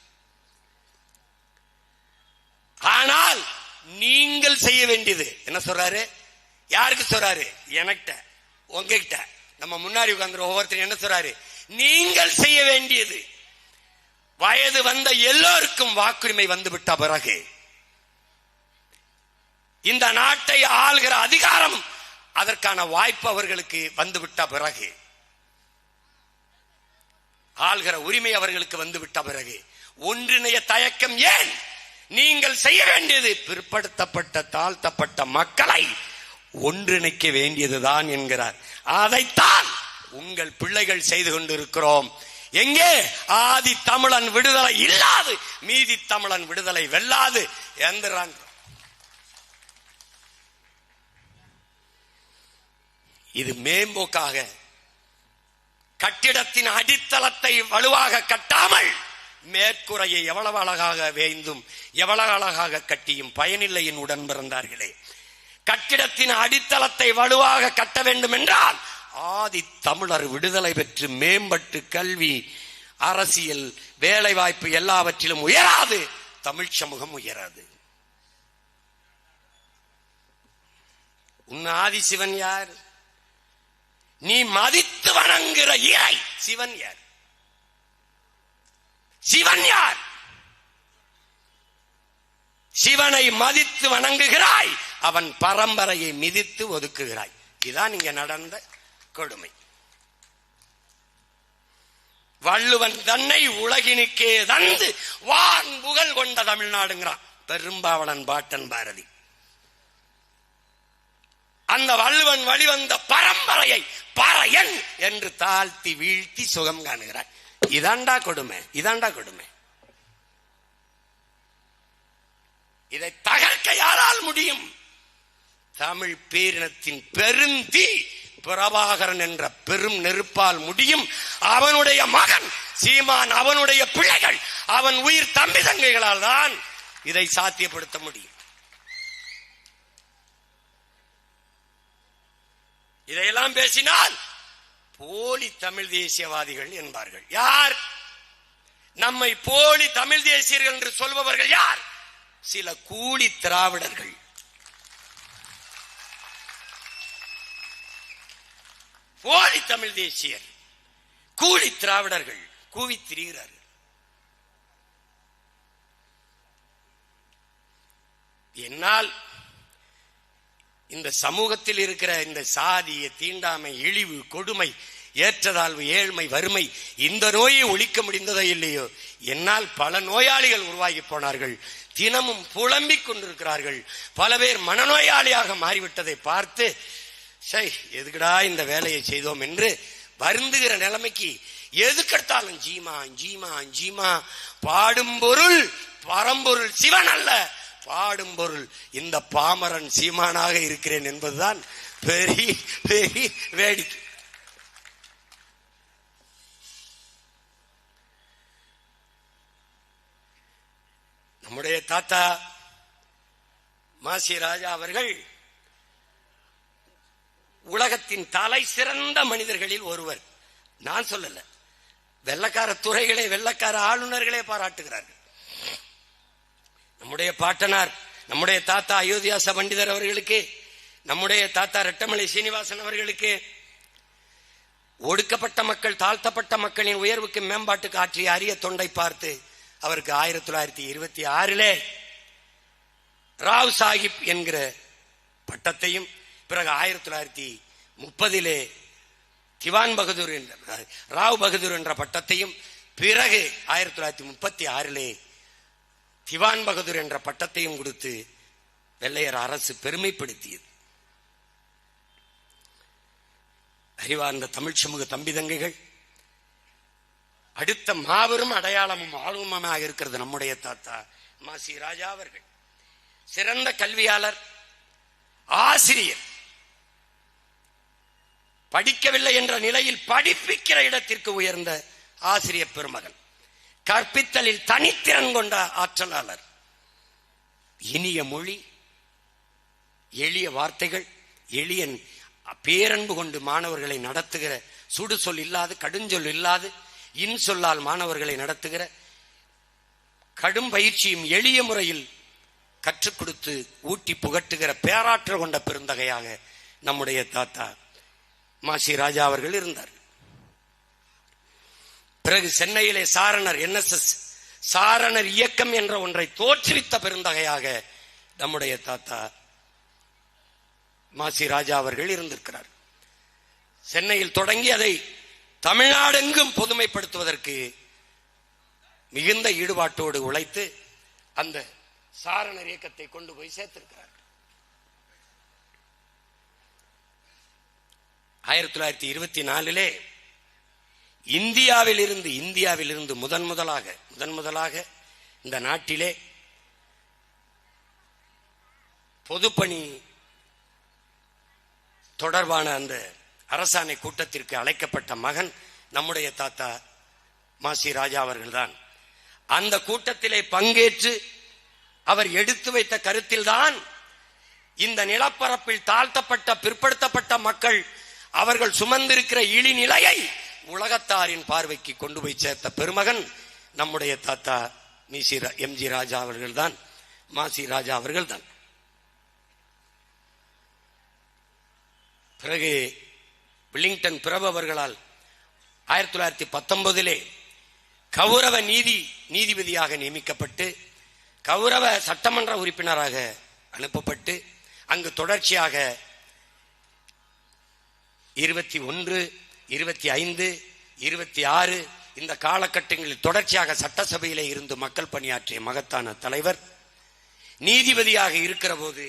ஆனால் நீங்கள் செய்ய வேண்டியது என்ன சொல்றாரு? யாருக்கு சொல்றாரு? எனக்கிட்ட, உங்ககிட்ட, நம்ம முன்னாடி உட்கார்ந்து ஒவ்வொருத்தரும் என்ன சொல்றாரு? நீங்கள் செய்ய வேண்டியது, வயது வந்த எல்லோருக்கும் வாக்குரிமை வந்துவிட்ட பிறகு இந்த நாட்டை ஆள்கிற அதிகாரம், அதற்கான வாய்ப்பு அவர்களுக்கு வந்துவிட்ட பிறகு, ஆள்கிற உரிமை அவர்களுக்கு வந்துவிட்ட பிறகு ஒன்றிணைய தயக்கம் ஏன்? நீங்கள் செய்ய வேண்டியது பிற்படுத்தப்பட்ட தாழ்த்தப்பட்ட மக்களை ஒன்றிணைக்க வேண்டியதுதான் என்கிறார். அதைத்தான் உங்கள் பிள்ளைகள் செய்து கொண்டிருக்கிறோம். எங்கே? ஆதி தமிழன் விடுதலை இல்லாது மீதி தமிழன் விடுதலை வெல்லாது என்கிறான். இது மேம்போக்காக கட்டிடத்தின் அடித்தளத்தை வலுவாக கட்டாமல் மேற்கூரையை எவ்வளவு அழகாக வேய்ந்தும் எவ்வளவு அழகாக கட்டியும் பயனில்லை என் உடன் பிறந்தார்களே. கட்டிடத்தின் அடித்தளத்தை வலுவாக கட்ட வேண்டும் என்றால் ஆதி தமிழர் விடுதலை பெற்று மேம்பட்டு கல்வி, அரசியல், வேலை வாய்ப்பு எல்லாவற்றிலும் உயராது தமிழ் சமூகம் உயராது. உன் ஆதி சிவன் யார்? நீ மதித்து வணங்குகிற இறை சிவன் யார்? சிவன் யார்? சிவனை மதித்து வணங்குகிறாய், அவன் பரம்பரையை மிதித்து ஒதுக்குகிறாய். இதுதான் இங்க நடந்த கொடுமை. வள்ளுவன் தன்னை உலகினுக்கே தந்து வான் புகழ் கொண்ட தமிழ்நாடுங்கிறான் பெரும்பாவளன் பாட்டன் பாரதி. அந்த வள்ளுவன் வழிவந்த பரம்பரையை பறையன் என்று தாழ்த்தி வீழ்த்தி சுகம் காணுகிறாய். இதாண்டா கொடுமை, இதாண்டா கொடுமை. இதை தகர்க்க யாரால் முடியும்? தமிழ் பேரினத்தின் பெருந்தீ பிரபாகரன் என்ற பெரும் நெருப்பால் முடியும். அவனுடைய மகன் சீமான், அவனுடைய பிள்ளைகள், அவன் உயிர் தம்பி தங்கைகளால் தான் இதை சாத்தியப்படுத்த முடியும். இதையெல்லாம் பேசினால் போலி தமிழ் தேசியவாதிகள் என்பார்கள். யார்? நம்மை போலி தமிழ் தேசியர்கள் என்று சொல்பவர்கள் யார்? சில கூலி திராவிடர்கள். போலி தமிழ் தேசியர், கூலி திராவிடர்கள் கூவி திரிகிறார்கள். என்னால் இந்த சமூகத்தில் இருக்கிற இந்த சாதிய தீண்டாமை, இழிவு, கொடுமை, ஏற்றதாழ்வு, ஏழ்மை, வறுமை, இந்த நோயை ஒழிக்க முடிந்ததோ இல்லையோ, என்னால் பல நோயாளிகள் உருவாகி போனார்கள். தினமும் புலம்பிக் கொண்டிருக்கிறார்கள். பல பேர் மனநோயாளியாக மாறிவிட்டதை பார்த்து எதுக்குடா இந்த வேலையை செய்தோம் என்று வருந்துகிற நிலைமைக்கு எதுக்கெடுத்தாலும் ஜீமா ஜீமா ஜீமா, பாடும் பொருள் பரம்பொருள் சிவன் அல்ல, பாடும் பொருள் இந்த பாமரன் சீமானாக இருக்கிறேன் என்பதுதான் பெரிய பெரிய வேடிக்கை. நம்முடைய தாத்தா மாசி ராஜா அவர்கள் உலகத்தின் தலை சிறந்த மனிதர்களில் ஒருவர். நான் சொல்லல, வெள்ளக்கார துறைகளே, வெள்ளக்கார ஆளுநர்களே பாராட்டுகிறார்கள். நம்முடைய பாட்டனார், நம்முடைய தாத்தா அயோத்தியாச பண்டிதர் அவர்களுக்கு, நம்முடைய தாத்தா ரெட்டமலை சீனிவாசன் அவர்களுக்கு, ஒடுக்கப்பட்ட மக்கள், தாழ்த்தப்பட்ட மக்களின் உயர்வுக்கு மேம்பாட்டுக்கு ஆற்றிய அரிய தொண்டை பார்த்து அவருக்கு 1926 ராவ் சாஹிப் என்கிற பட்டத்தையும், பிறகு 1930 திவான் பகதூர் ராவ் பகதூர் என்ற பட்டத்தையும், பிறகு 1936 திவான் பகதூர் என்ற பட்டத்தையும் கொடுத்து வெள்ளையர் அரசு பெருமைப்படுத்தியது. அறிவார்ந்த தமிழ் சமூக தம்பி தங்கைகள், அடுத்த மாபெரும் அடையாளமும் ஆளுமமாக இருக்கிறது நம்முடைய தாத்தா மாசி ராஜா அவர்கள். சிறந்த கல்வியாளர், ஆசிரியர், படிக்கவில்லை என்ற நிலையில் படிப்பிக்கிற இடத்திற்கு உயர்ந்த ஆசிரியர் பெருமகன், கற்பித்தலில் தனித்திறன் கொண்ட ஆற்றலாளர், இனிய மொழி, எளிய வார்த்தைகள், எளிய பேரன்பு கொண்டு மாணவர்களை நடத்துகிற, சுடு சொல் இல்லாது, கடுஞ்சொல் இல்லாது, இன்சொல்லால் மாணவர்களை நடத்துகிற, கடும் பயிற்சியும் எளிய முறையில் கற்றுக் கொடுத்து ஊட்டி புகட்டுகிற பேராற்றல் கொண்ட பெருந்தகையாக நம்முடைய தாத்தா மாசி ராஜா அவர்கள் இருந்தார். பிறகு சென்னையிலே சாரணர் NSS சாரணர் இயக்கம் என்ற ஒன்றை தோற்றுவித்த பெருந்தகையாக நம்முடைய தாத்தா மாசி ராஜா அவர்கள் இருந்திருக்கிறார். சென்னையில் தொடங்கி அதை தமிழ்நாடெங்கும் பொதுமைப்படுத்துவதற்கு மிகுந்த ஈடுபாட்டோடு உழைத்து அந்த சாரணர் இயக்கத்தை கொண்டு போய் சேர்த்திருக்கிறார். 1924 இந்தியாவில் இருந்து முதன் முதலாக இந்த நாட்டிலே பொதுப்பணி தொடர்பான அந்த அரசாணை கூட்டத்திற்கு அழைக்கப்பட்ட மகன் நம்முடைய தாத்தா மாசி ராஜா அவர்கள்தான். அந்த கூட்டத்திலே பங்கேற்று அவர் எடுத்து வைத்த கருத்தில்தான் இந்த நிலப்பரப்பில் தாழ்த்தப்பட்ட பிற்படுத்தப்பட்ட மக்கள் அவர்கள் சுமந்திருக்கிற இழிநிலையை உலகத்தாரின் பார்வைக்கு கொண்டு போய் சேர்த்த பெருமகன் நம்முடைய தாத்தா MG ராஜா அவர்கள்தான், மாசி ராஜா அவர்கள்தான். பிறகு வில்லிங்டன் பிரபு அவர்களால் 1919 கௌரவ நீதிபதியாக நியமிக்கப்பட்டு கௌரவ சட்டமன்ற உறுப்பினராக அனுப்பப்பட்டு அங்கு தொடர்ச்சியாக 21, 25, 26 இந்த காலகட்டங்களில் தொடர்ச்சியாக சட்டசபையிலே இருந்து மக்கள் பணியாற்றிய மகத்தான தலைவர். நீதிபதியாக இருக்கிற போது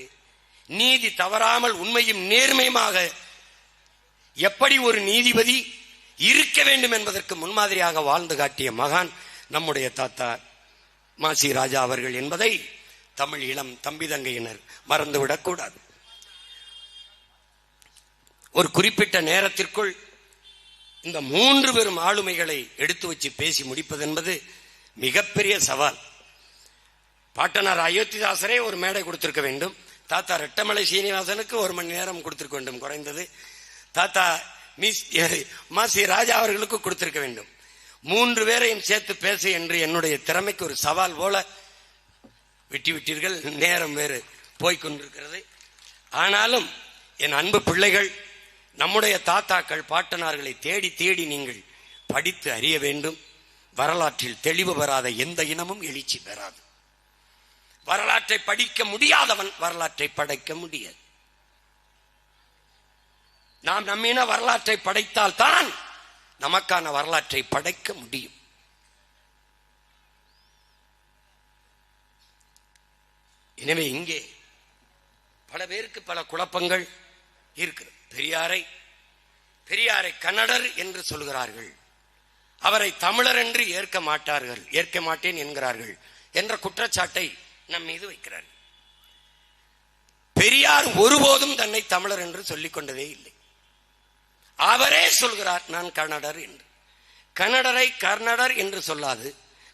நீதி தவறாமல் உண்மையும் நேர்மையுமாக எப்படி ஒரு நீதிபதி இருக்க வேண்டும் என்பதற்கு முன்மாதிரியாக வாழ்ந்து காட்டிய மகான் நம்முடைய தாத்தா மாசி ராஜா அவர்கள் என்பதை தமிழ் இளம் தம்பி தங்கையினர் மறந்துவிடக் கூடாது. ஒரு குறிப்பிட்ட நேரத்திற்குள் இந்த 3 பெரும் ஆளுமைகளை எடுத்து வச்சு பேசி முடிப்பது என்பது மிகப்பெரிய சவால். பாட்டனார் அயோத்திதாசரே ஒரு மேடை கொடுத்திருக்க வேண்டும், தாத்தா ரெட்டமலை சீனிவாசனுக்கு 1 மணி நேரம் கொடுத்திருக்க வேண்டும் குறைந்தது, தாத்தா மாசி ராஜா அவர்களுக்கு கொடுத்திருக்க வேண்டும். 3 பேரையும் சேர்த்து பேச என்று என்னுடைய திறமைக்கு ஒரு சவால் போல விட்டீர்கள். நேரம் வேறு போய்கொண்டிருக்கிறது. ஆனாலும் என் அன்பு பிள்ளைகள், நம்முடைய தாத்தாக்கள் பாட்டனார்களை தேடி தேடி நீங்கள் படித்து அறிய வேண்டும். வரலாற்றில் தெளிவு பெறாத எந்த இனமும் எழுச்சி பெறாது. வரலாற்றை படிக்க முடியாதவன் வரலாற்றை படைக்க முடியாது. நாம் நம்மின வரலாற்றை படைத்தால் தான் நமக்கான வரலாற்றை படைக்க முடியும். எனவே இங்கே பல பேருக்கு பல குழப்பங்கள் இருக்கிறது. பெரியாரை கன்னடர் என்று சொல்கிறார்கள், அவரை தமிழர் என்று ஏற்க மாட்டேன் என்கிறார்கள். என்ற குற்றச்சாட்டை நம் மீது வைக்கிறார். பெரியார் ஒருபோதும் தன்னை தமிழர் என்று சொல்லிக் கொண்டதே இல்லை. அவரே சொல்கிறார் நான் கன்னடர் என்று. கன்னடரை கர்நாடர் என்று சொல்லாது,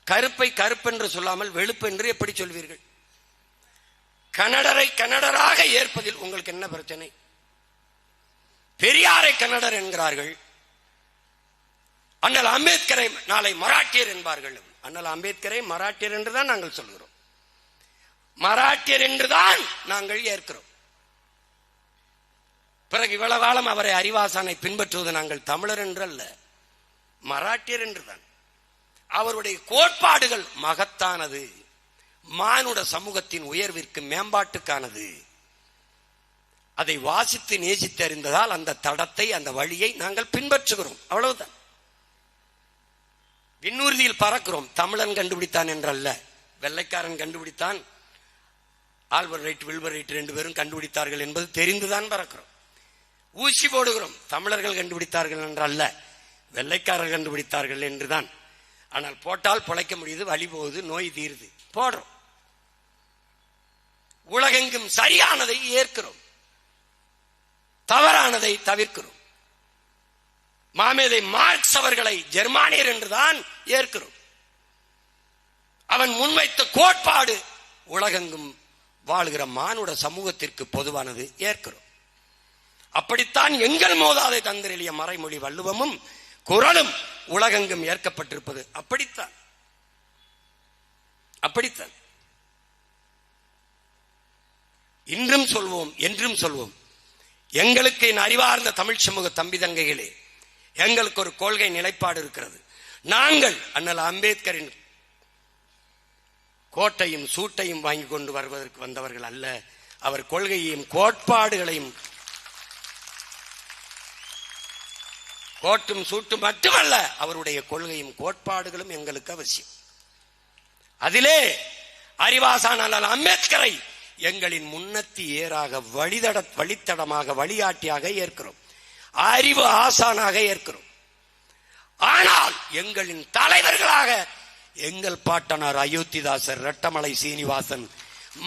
கருப்பை கருப்பென்று சொல்லாமல் வெளுப்பு என்று எப்படி சொல்வீர்கள்? கன்னடரை கன்னடராக ஏற்பதில் உங்களுக்கு என்ன பிரச்சனை? பெரியாரை கன்னடர் என்கிறார்கள், அண்ணல் அம்பேத்கரை நாளை மராட்டியர் என்பார்கள். அண்ணல் அம்பேத்கரை மராட்டியர் என்றுதான் நாங்கள் சொல்கிறோம், மராட்டியர் என்றுதான் நாங்கள் ஏற்கிறோம். பிறகு இவ்வளவு காலம் அவரை அறிவாசானை பின்பற்றுவது நாங்கள் தமிழர் என்று அல்ல, மராட்டியர் என்றுதான். அவருடைய கோட்பாடுகள் மகத்தானது, மானுட சமூகத்தின் உயர்விற்கு மேம்பாட்டுக்கானது. அதை வாசித்து நேசித்து அறிந்ததால் அந்த தடத்தை, அந்த வழியை நாங்கள் பின்பற்றுகிறோம், அவ்வளவுதான். விண்ணூர்தியில் பறக்கிறோம், தமிழன் கண்டுபிடித்தான் என்றல்ல, வெள்ளைக்காரன் கண்டுபிடித்தான், ஆல்பர்ட் ரைட் வில்பர் ரைட் 2 பேரும் கண்டுபிடித்தார்கள் என்பது தெரிந்துதான் பறக்கிறோம். ஊசி போடுகிறோம், தமிழர்கள் கண்டுபிடித்தார்கள் என்றல்ல, வெள்ளைக்காரர்கள் கண்டுபிடித்தார்கள் என்றுதான். ஆனால் போட்டால் பொழைக்க முடியுது, வலி போகுது, நோய் தீருது, போடுறோம். உலகெங்கும் சரியானதை ஏற்கிறோம், தவறானதை தவிர்க்கிறோம். மாமேதை மார்க்ஸ் அவர்களை ஜெர்மானியர் என்றுதான் ஏற்கிறோம். அவன் முன்வைத்த கோட்பாடு உலகெங்கும் வாழ்கிற மானுட சமூகத்திற்கு பொதுவானது, ஏற்கிறோம். அப்படித்தான் எங்கள் மோதாதை தந்திரெளிய மறைமொழி வள்ளுவமும் குறளும் உலகெங்கும் ஏற்கப்பட்டிருப்பது. அப்படித்தான் அப்படித்தான் இன்றும் சொல்வோம், என்றும் சொல்வோம். எங்களுக்கு அறிவார்ந்த தமிழ் சமூக தம்பி தங்கைகளே, எங்களுக்கு ஒரு கொள்கை நிலைப்பாடு இருக்கிறது. நாங்கள் அண்ணல் அம்பேத்கரின் கோட்டையும் சூட்டையும் வாங்கி கொண்டு வருவதற்கு வந்தவர்கள் அல்ல. அவர் கொள்கையையும் கோட்பாடுகளையும், கோட்டும் சூட்டும் மட்டுமல்ல, அவருடைய கொள்கையும் கோட்பாடுகளும் எங்களுக்கு அவசியம். அதிலே அறிவாசான் அண்ணல் அம்பேத்கரை எங்களின் முன்னத்தி ஏறாக, வழித்தடமாக, வழிகாட்டியாக ஏற்கிறோம், அறிவு ஆசானாக ஏற்கிறோம். ஆனால் எங்களின் தலைவர்களாக எங்கள் பாட்டனார் அயோத்திதாசர், ரெட்டமலை சீனிவாசன்,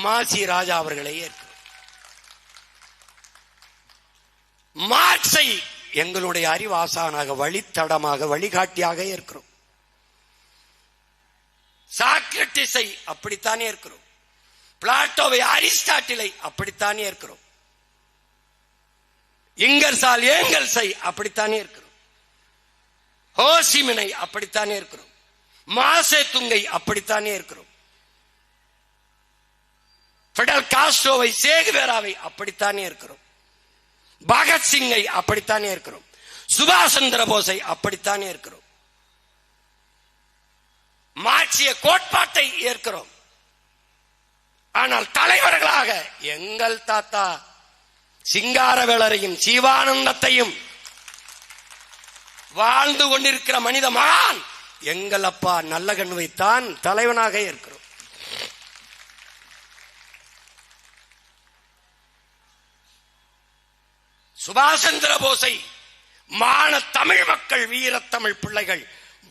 மாசி ராஜா அவர்களை ஏற்கிறோம். மார்க்ஸை எங்களுடைய அறிவு ஆசானாக, வழித்தடமாக, வழிகாட்டியாக ஏற்கிறோம். சாக்ரட்டிஸை அப்படித்தான் ஏற்கிறோம். பிளாட்டோவை, அரிஸ்டாட்டிலை அப்படித்தான் ஏற்கிறோம். இங்கர்சால் ஏங்கல்ஸை அப்படித்தான் ஏற்கிறோம். ஹோசிமினை அப்படித்தான் ஏற்கிறோம். மாசே துங்கை அப்படித்தான் ஏற்கிறோம். பிடல் காஸ்ட்ரோவை, சேகுவேராவை அப்படித்தான் ஏற்கிறோம். பகத்சிங்கை அப்படித்தான் ஏற்கிறோம். சுபாஷ் சந்திர போஸை அப்படித்தான் ஏற்கிறோம். மார்க்சிய கோட்பாட்டை ஏற்கிறோம். ஆனால் தலைவர்களாக எங்கள் தாத்தா சிங்காரவேலரையும் சிவானந்தத்தையும் வாழ்ந்து கொண்டிருக்கிற மனித மகான் எங்கள் அப்பா நல்லகண்ணுவைத்தான் தலைவனாக இருக்கிறோம். சுபாஷ் சந்திர போஸை மான தமிழ் மக்கள், வீரத்தமிழ் பிள்ளைகள்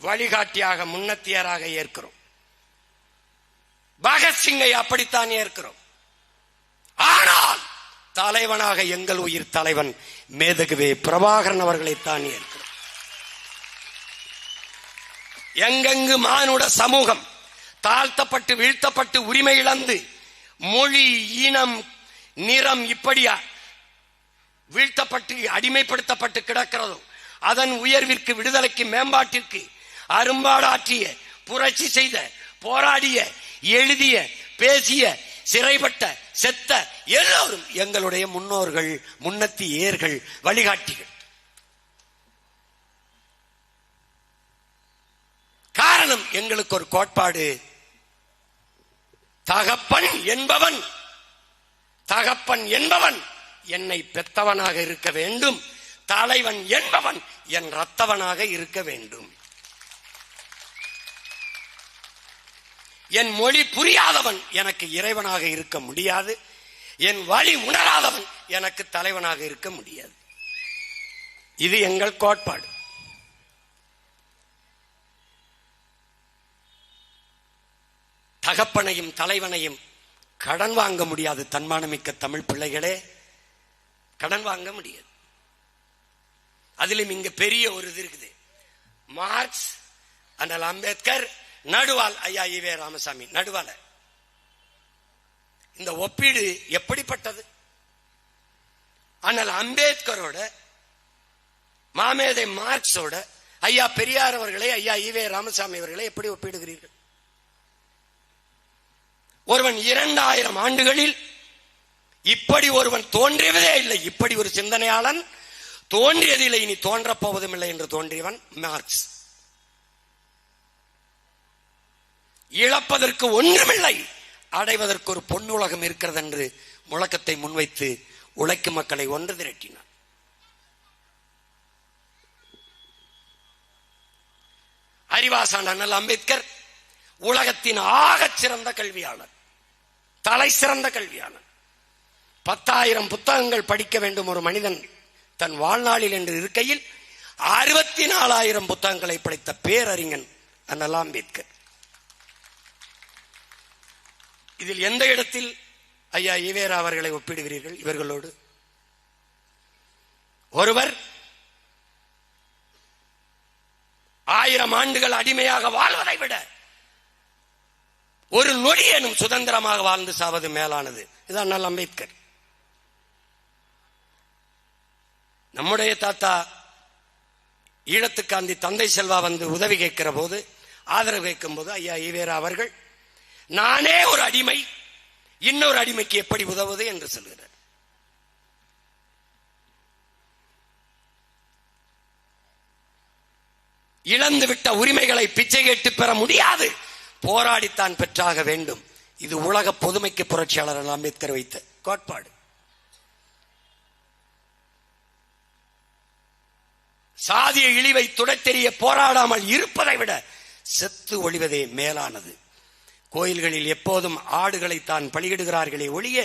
வழிகாட்டியாக, முன்னத்தியராக ஏற்கிறோம். பகத்சிங்கை அப்படித்தான் ஏற்கிறோம். ஆனால் தலைவனாக எங்கள் உயிர் தலைவன் மேதகுவே பிரபாகரன் அவர்களைத்தான் ஏற்கிறோம். எங்கெங்கு மானுட சமூகம் தாழ்த்தப்பட்டு, வீழ்த்தப்பட்டு, உரிமை இழந்து, மொழி, இனம், நிறம் இப்படியா வீழ்த்தப்பட்டு, அடிமைப்படுத்தப்பட்டு கிடக்கிறதோ, அதன் உயர்விற்கு, விடுதலைக்கு, மேம்பாட்டிற்கு அரும்பாடாற்றிய, புரட்சி செய்த, போராடிய, எழுதிய, பேசிய, சிறைப்பட்ட, செத்த எல்லோரும் எங்களுடைய முன்னோர்கள், முன்னத்தி ஏர்கள், வழிகாட்டிகள். காரணம், எங்களுக்கு ஒரு கோட்பாடு. தகப்பன் என்பவன் என்னை பெத்தவனாக இருக்க வேண்டும், தலைவன் என்பவன் என் ரத்தவனாக இருக்க வேண்டும். என் மொழி புரியாதவன் எனக்கு இறைவனாக இருக்க முடியாது, என் வழி உணராதவன் எனக்கு தலைவனாக இருக்க முடியாது. இது எங்கள் கோட்பாடு. தகப்பனையும் தலைவனையும் கடன் வாங்க முடியாது. தன்மானமிக்க தமிழ் பிள்ளைகளே, கடன் வாங்க முடியாது. அதிலும் இங்க பெரிய ஒரு இது இருக்குது. மார்க்ஸ், அண்ணல் அம்பேத்கர், நடுவால் ஐயா ஈவே ராமசாமி. நடுவால இந்த ஒப்பீடு எப்படிப்பட்டது? அண்ணல் அம்பேத்கரோட, மாமேதை மார்க்ஸோட ஐயா பெரியார் அவர்களை, ஐயா ஈவே ராமசாமி அவர்களை எப்படி ஒப்பிடுகிறீர்கள்? ஒருவன் 2000 ஆண்டுகளில் இப்படி ஒருவன் தோன்றியதே இல்லை, இப்படி ஒரு சிந்தனையாளன் தோன்றியதில்லை, இனி தோன்றப் போவதும் இல்லை என்று தோன்றியவன் மார்க்ஸ். இழப்பதற்கு ஒன்றுமில்லை, அடைவதற்கு ஒரு பொன்னுலகம் இருக்கிறது என்று முழக்கத்தை முன்வைத்து உழைக்கும் மக்களை ஒன்று திரட்டினார். அறிவாசான் அண்ணல் அம்பேத்கர் உலகத்தின் ஆகச் சிறந்த கல்வியாளர், தலை சிறந்த கல்வியாளர். 10,000 புத்தகங்கள் படிக்க வேண்டும் ஒரு மனிதன் தன் வாழ்நாளில் என்று இருக்கையில் 64,000 புத்தகங்களை படைத்த பேரறிஞன் அண்ணல் அம்பேத்கர். இதில் எந்த இடத்தில் ஐயா ஈவேரா அவர்களை ஒப்பிடுகிறீர்கள் இவர்களோடு? ஒருவர் 1000 ஆண்டுகள் அடிமையாக வாழ்வதை விட ஒரு நொடியேனும் சுதந்திரமாக வாழ்ந்து சாவது மேலானது. இது அண்ணல் அம்பேத்கர். நம்முடைய தாத்தா ஈழத்துக்காந்தி தந்தை செல்வா வந்து உதவி கேட்கிற போது, ஆதரவு கேட்கும் போது ஐயா ஈவேரா அவர்கள், நானே ஒரு அடிமை, இன்னொரு அடிமைக்கு எப்படி உதவுவது என்று சொல்கிறார். இழந்துவிட்ட உரிமைகளை பிச்சை கேட்டு பெற முடியாது, போராடித்தான் பெற்றாக வேண்டும். இது உலக பொதுமைக்கு புரட்சியாளர் அம்பேத்கர் வைத்த கோட்பாடு. சாதிய இழிவை துடைத்தெறிய போராடாமல் இருப்பதை விட செத்து ஒழிவதே மேலானது. கோயில்களில் எப்போதும் ஆடுகளை தான் பலியிடுகிறார்களே ஒழிய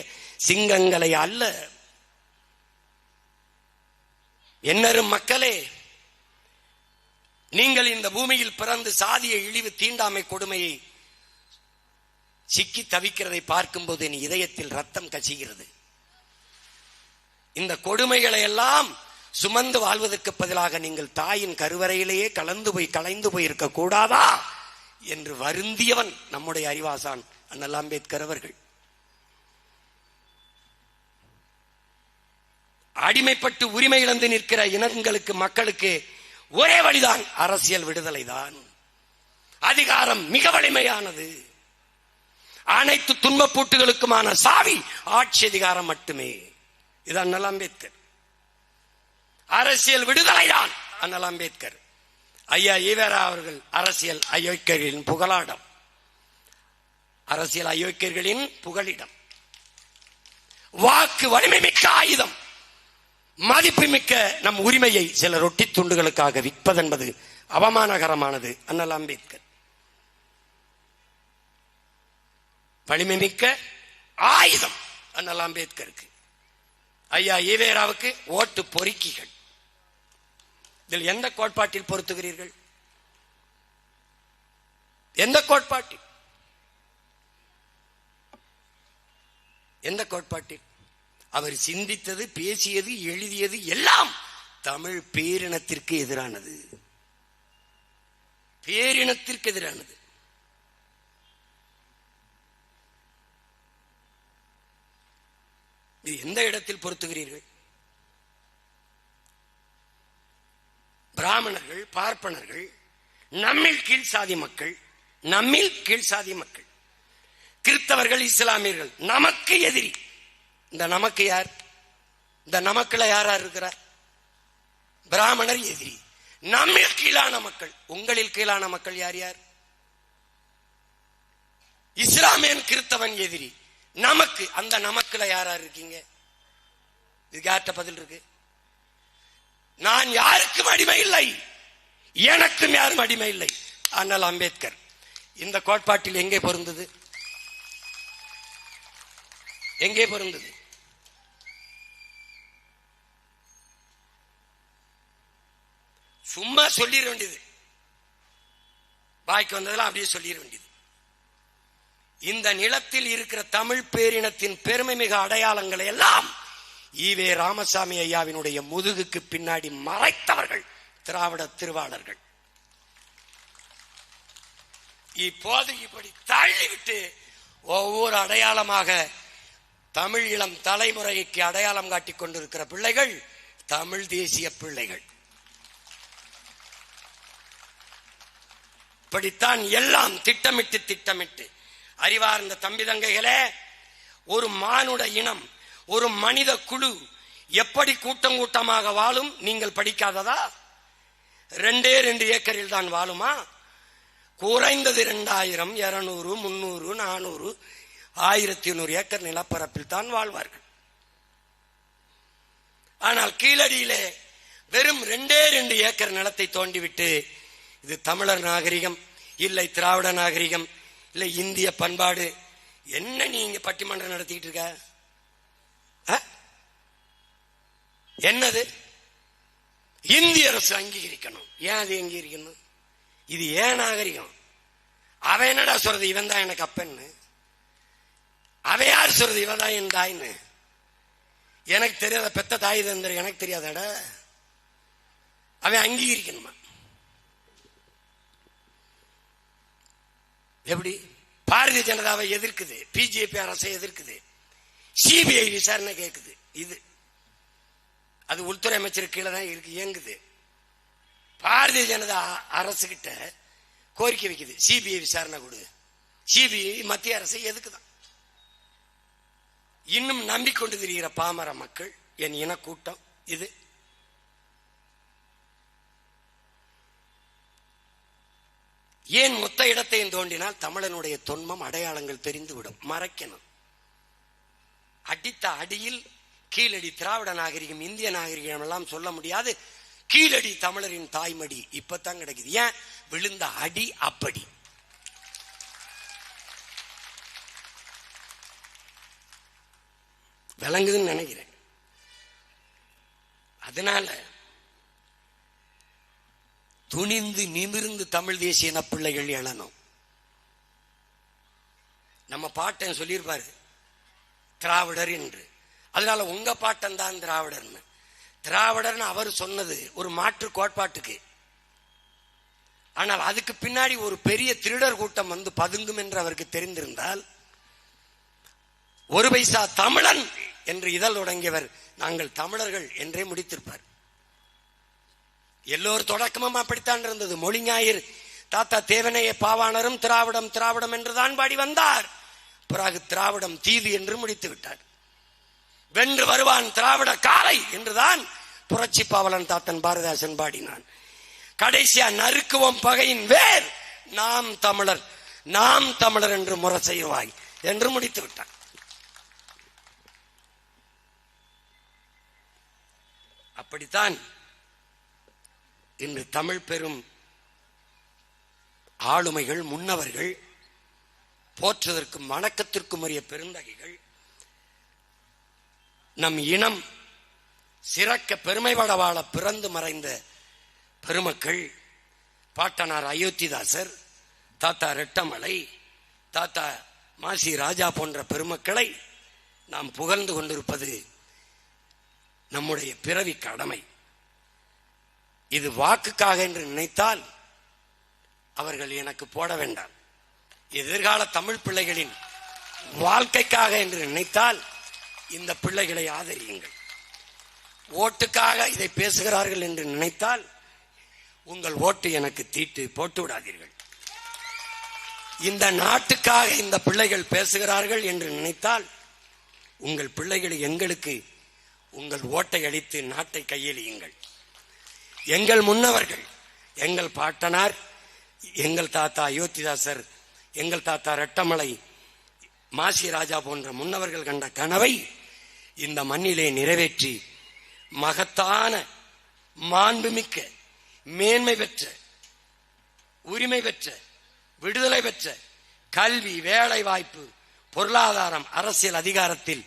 சிங்கங்களை அல்ல. என்னரும் மக்களே, நீங்கள் இந்த பூமியில் பிறந்து சாதிய இழிவு தீண்டாமை கொடுமையை சிக்கி தவிக்கிறதை பார்க்கும்போது என் இதயத்தில் ரத்தம் கசிகிறது. இந்த கொடுமைகளை எல்லாம் சுமந்து வாழ்வதற்கு பதிலாக நீங்கள் தாயின் கருவறையிலேயே கலைந்து போய் இருக்க கூடாதா என்று வருந்தியவன் நம்முடைய அறிவாசான் அண்ணல் அம்பேத்கர் அவர்கள். அடிமைப்பட்டு உரிமை இழந்து நிற்கிற இனங்களுக்கு, மக்களுக்கு ஒரே வழிதான் அரசியல் விடுதலை தான். அதிகாரம் மிக வலிமையானது. அனைத்து துன்பப்பூட்டுகளுக்குமான சாவி ஆட்சி அதிகாரம் மட்டுமே. இது அண்ணல் அம்பேத்கர். அரசியல் விடுதலை தான் அண்ணல் அம்பேத்கர். ஐயா ஈவேரா அவர்கள் அரசியல் அயோக்கியர்களின் புகழாடம், அரசியல் அயோக்கியர்களின் புகலிடம். வாக்கு வலிமை மிக்க ஆயுதம். மதிப்புமிக்க நம் உரிமையை சில ரொட்டி துண்டுகளுக்காக விற்பதென்பது அவமானகரமானது. அண்ணல் அம்பேத்கர் வலிமை மிக்க ஆயுதம் அண்ணல் அம்பேத்கருக்கு. ஐயா ஈவேராவுக்கு ஓட்டு பொறுக்கிகள். இதில் எந்த கோட்பாட்டில் பொருத்துகிறீர்கள்? எந்த கோட்பாட்டில்? எந்த கோட்பாட்டில்? அவர் சிந்தித்தது, பேசியது, எழுதியது எல்லாம் தமிழ் பேரினத்திற்கு எதிரானது. பேரினத்திற்கு எதிரானது. இது எந்த இடத்தில் பொருத்துகிறீர்கள்? பிராமணர்கள், பார்ப்பனர்கள், நம்மில் கீழ் சாதி மக்கள், நம்மில் கீழ் சாதி மக்கள், கிறிஸ்தவர்கள், இஸ்லாமியர்கள் நமக்கு எதிரி. இந்த நமக்கு யார்? இந்த நமக்குள்ள யாரா இருக்கிறார்? பிராமணர் எதிரி. நம்மில் கீழான மக்கள், உங்களில் கீழான மக்கள் யார் யார்? இஸ்லாமியன், கிறிஸ்தவன் எதிரி. நமக்கு, அந்த நமக்குள்ள யாரா இருக்கீங்க? இதுக்கு யார்கிட்ட பதில் இருக்கு? நான் யாருக்கும் அடிமை இல்லை, எனக்கும் யாரும் அடிமை இல்லை. அண்ணல் அம்பேத்கர் இந்த கோட்பாட்டில் எங்கே பொருந்தது? எங்கே பொருந்தது? சும்மா சொல்லிட வேண்டியது, வாய்க்கு வந்ததெல்லாம் அப்படியே சொல்லிட வேண்டியது. இந்த நிலத்தில் இருக்கிற தமிழ் பேரினத்தின் பெருமை மிக அடையாளங்களை எல்லாம் ஈவே ராமசாமி ஐயாவினுடைய முதுகுக்கு பின்னாடி மறைத்தவர்கள் திராவிட திருவாளர்கள். இப்போது இப்படி தள்ளிவிட்டு ஒவ்வொரு அடையாளமாக தமிழ் இளம் தலைமுறைக்கு அடையாளம் காட்டிக் கொண்டிருக்கிற பிள்ளைகள் தமிழ் தேசிய பிள்ளைகள். இப்படித்தான் எல்லாம் திட்டமிட்டு அறிவார்ந்த தம்பி தங்கைகளே, ஒரு மானுட இனம், ஒரு மனித குழு எப்படி கூட்டம் கூட்டமாக வாழும் நீங்கள் படிக்காததா? 2 ஏக்கரில் தான் வாழுமா? குறைந்தது 2000, 200, 300, 400, 1100 ஏக்கர் நிலப்பரப்பில் தான் வாழ்வார்கள். ஆனால் கீழடியிலே வெறும் 2 ஏக்கர் நிலத்தை தோண்டிவிட்டு இது தமிழர் நாகரிகம் இல்லை, திராவிட நாகரிகம் இல்லை, இந்திய பண்பாடு, என்ன நீங்க பட்டிமன்றம் நடத்திட்டு இருக்க? என்னது? இந்திய அரசு அங்கீகரிக்கணும். ஏன் அது அங்கீகரிக்கணும்? இது ஏன் நாகரிகம்? அவன் என்னடா சொல்றது, இவன் தான் எனக்கு அப்பன்னு? அவன் யார் சொல்றது இவன் தான் என் தாய்ன்னு? எனக்கு தெரியாத பெத்த தாய் தந்தர் எனக்கு தெரியாதடா. அவன் அங்கீகரிக்கணுமா? எப்படி? பாரதிய ஜனதாவை எதிர்க்குது, பிஜேபி அரசை எதிர்க்குது, சிபிஐ விசாரணை கேட்குது. இது அது உள்துறை அமைச்சர் கீழே தான் இருக்கு, இயங்குது. பாரதிய ஜனதா அரசு கிட்ட கோரிக்கை வைக்குது, சிபிஐ விசாரணை கொடு. சிபிஐ மத்திய அரசை எதுக்குதான்? இன்னும் நம்பிக்கொண்டு திரிகிற பாமர மக்கள், என் இன கூட்டம் இது. ஏன் மொத்த இடத்தையும் தோண்டினால் தமிழனுடைய தொன்மம் அடையாளங்கள் தெரிந்துவிடும். மறைக்கணும். அடித்த அடியில் கீழடி திராவிட நாகரிகம், இந்திய நாகரிகம் எல்லாம் சொல்ல முடியாது. கீழடி தமிழரின் தாய்மடி இப்பதான் கிடைக்குது. ஏன்? விழுந்த அடி அப்படி. விளங்குதுன்னு நினைக்கிறேன். அதனால துணிந்து நிமிர்ந்து தமிழ் தேசிய பிள்ளைகள் எழணும். நம்ம பாட்டன் சொல்லியிருப்பாரு திராவிடர் என்று. அதனால உங்க பாட்டன் தான் திராவிடர்னு. திராவிடர்னு அவர் சொன்னது ஒரு மாற்று கோட்பாட்டுக்கு. ஆனால் அதுக்கு பின்னாடி ஒரு பெரிய திருடர் கூட்டம் வந்து பதுங்கும் என்று அவருக்கு தெரிந்திருந்தால், ஒரு பைசா தமிழன் என்று இதழ் தொடங்கியவர் நாங்கள் தமிழர்கள் என்றே முடித்திருப்பார். எல்லோரும் தொடக்கமும் அப்படித்தான் இருந்தது. மொழி ஞாயிறு தாத்தா தேவனைய பாவாணரும் திராவிடம் திராவிடம் என்றுதான் பாடி வந்தார். பிறகு திராவிடம் தீது என்று முடித்து விட்டார். வென்று வருவான் திராவிட காலை என்றுதான் புரட்சி பாவலன் தாத்தன் பாரதிதாசன் பாடினான். கடைசியா நறுக்குவோம் பகையின் வேர் நாம் தமிழர், நாம் தமிழர் என்று முறை செய்வாய் என்று முடித்து விட்டார். அப்படித்தான் இன்று தமிழ் பெரும் ஆளுமைகள், முன்னவர்கள், போற்றுவதற்கும் வணக்கத்திற்கும் உரிய பெருந்தகைகள், நம் இனம் சிறக்க பெருமைப்பட வாழ பிறந்து மறைந்த பெருமக்கள், பாட்டனார் அயோத்திதாசர், தாத்தா ரெட்டமலை, தாத்தா மாசி ராஜா போன்ற பெருமக்களை நாம் புகழ்ந்து கொண்டிருப்பது நம்முடைய பிறவி கடமை. இது வாக்குக்காக என்று நினைத்தால் அவர்கள் எனக்கு போட வேண்டாம். எதிர்கால தமிழ் பிள்ளைகளின் வாழ்க்கைக்காக என்று நினைத்தால் இந்த பிள்ளைகளை ஆதரியுங்கள். ஓட்டுக்காக இதை பேசுகிறார்கள் என்று நினைத்தால் உங்கள் ஓட்டு எனக்கு தீட்டு போட்டு விடாதீர்கள். இந்த நாட்டுக்காக இந்த பிள்ளைகள் பேசுகிறார்கள் என்று நினைத்தால் உங்கள் பிள்ளைகளை எங்களுக்கு உங்கள் ஓட்டை அளித்து நாட்டை கையெழுயுங்கள். எங்கள் முன்னவர்கள், எங்கள் பாட்டனார், எங்கள் தாத்தா அயோத்திதாசர், எங்கள் தாத்தா ரெட்டமலை, மாசி ராஜா போன்ற முன்னவர்கள் கண்ட கனவை இந்த மண்ணிலே நிறைவேற்றி மகத்தான மாண்புமிக்க மேன்மை பெற்ற, உரிமை பெற்ற, விடுதலை பெற்ற கல்வி, வேலை வாய்ப்பு, பொருளாதாரம், அரசியல் அதிகாரத்தில்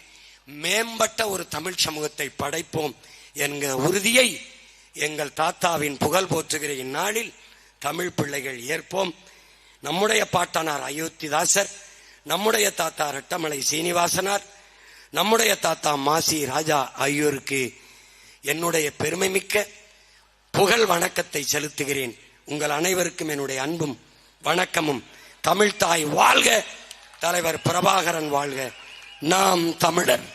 மேம்பட்ட ஒரு தமிழ் சமூகத்தை படைப்போம் என்கிற உறுதியை எங்கள் தாத்தாவின் புகழ் போற்றுகிற இந்நாளில் தமிழ் பிள்ளைகள் ஏற்போம். நம்முடைய பாட்டனார் அயோத்திதாசர், நம்முடைய தாத்தா ரெட்டமலை சீனிவாசனார், நம்முடைய தாத்தா மாசி ராஜா ஆகியோருக்கு என்னுடைய பெருமை மிக்க புகழ் வணக்கத்தை செலுத்துகிறேன். உங்கள் அனைவருக்கும் என்னுடைய அன்பும் வணக்கமும். தமிழ்தாய் வாழ்க, தலைவர் பிரபாகரன் வாழ்க, நாம் தமிழர்.